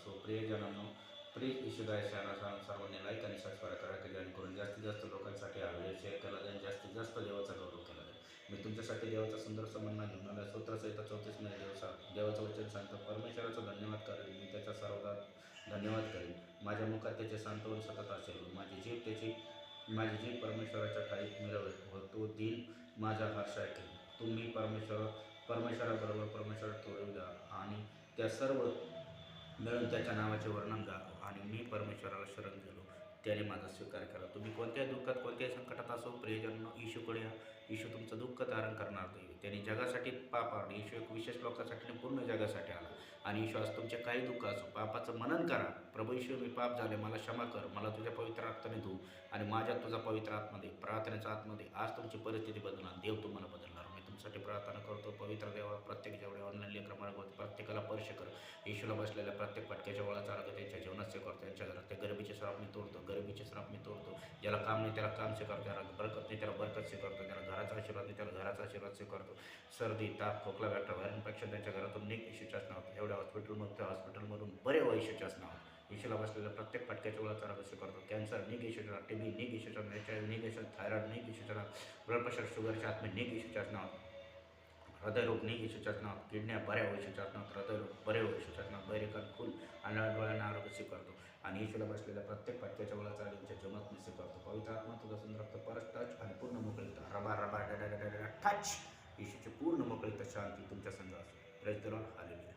असो. प्रियजनांनो, please इशूदाय channel सर्वांनी like आणि सबस्क्राईब करा की जेणेकरून जास्तीत जास्त लोकांसाठी हा व्हिडिओ शेअर केला जाईल, जास्तीत जास्त देवाचा गौरव केला जाईल. मी तुमच्यासाठी देवाचा सुंदर समन्वय घेऊन आला. सूत्रसहित 34 मे देवाचं वचन सांगतो. परमेश्वराचा धन्यवाद करेल मी, त्याचा सर्वदा धन्यवाद करेन. माझ्या मुखात त्याचे सांत्वन सतत असेल. माझी जीभ परमेश्वराच्या ठाईत मिळवेल तो दिन माझा हर्ष ऐकेल. तुम्ही परमेश्वराबरोबर परमेश्वर तोडू द्या आणि त्या सर्व मिळून त्याच्या नावाचे वर्णन गावं. आणि मी परमेश्वराला शरण गेलो, त्याने माझा स्वीकार केला. तुम्ही कोणत्याही दुःखात कोणत्याही संकटात असो, प्रियजन येशूकडे या. येशू तुमचं दुःख तारण करणार नाही. त्यांनी जगासाठी पाप आणले. येशू एक विशेष लोकांसाठी आणि पूर्ण जगासाठी आला. आणि येशू आज तुमचे काही दुःख असो, पापाचं मनन करा. प्रभू येशू, मी पाप झाले, मला क्षमा कर, मला तुझ्या पवित्र रक्ताने धुऊ आणि माझ्यात तुझा पवित्र आतमध्ये प्रार्थनेच्या आतमध्ये आज तुमची परिस्थिती बदलणार. देव तुम्हाला बदलणार. मी तुमच्यासाठी प्रार्थना करतो. पवित्र देवा, प्रत्येक जेवढे ऑनलाईन लेकरं मार्ग प्रत्येकाला स्पर्श कर. येशूला बसलेल्या प्रत्येक फटक्याच्या वळाचा अर्घ त्यांच्या जीवनात स्वीकारतो. त्यांच्या घरात त्या गरिबीचे श्राप मी तोडतो. गरिबीचे श्राप मी तोडतो. ज्याला काम नाही त्याला काम स्वीकारतो. त्याला बरकत नाही त्याला बरकत स्वीकारतो. त्याला घराचा आशीर्वाद नाही त्याला घराचा आशीर्वाद स्वीकारतो. सर्दी, ताप, खोकला, व्याक्टर व्हायरपेक्षा त्यांच्या घरातून निघ येशूच्याच नावात. एवढ्या हॉस्पिटलमधून बरे व्हा येशूच्याच नावात. येशूला बसलेल्या प्रत्येक फटक्याच्या वळाचा अर्घ स्वीकारतो. कॅन्सर निघ येशूच्या नावात. टीबी निघ येशूच्या नावात. HIV निघ येशूच्या, थायरॉइड निघ येशूच्या नावात. ब्लड प्रेशर, शुगरच्या आत्मे निघ येशूच्याच नावात. हृदयरोग निघ येशूच्याच नावात. किडन्या बऱ्या हो येशूच्याच नावात. हृदयरोग बरे हो येशूच्याच नावात. बहिरेकन फुल आणि डोळ्यांना आरोग्य स्वीकारतो. आणि येशूला बसलेल्या प्रत्येक फटक्याच्या वळाचा त्यांच्या जीवनात मी स्वीकारतो. पवित्र आत्मा तुझा सुंदर रक्त परत टच आणि पूर्ण मोकळीता रबा रबा डा टच. येशूची पूर्ण मोकळीता शांती तुमच्या संघ असो. Praise the Lord. हालेलुया.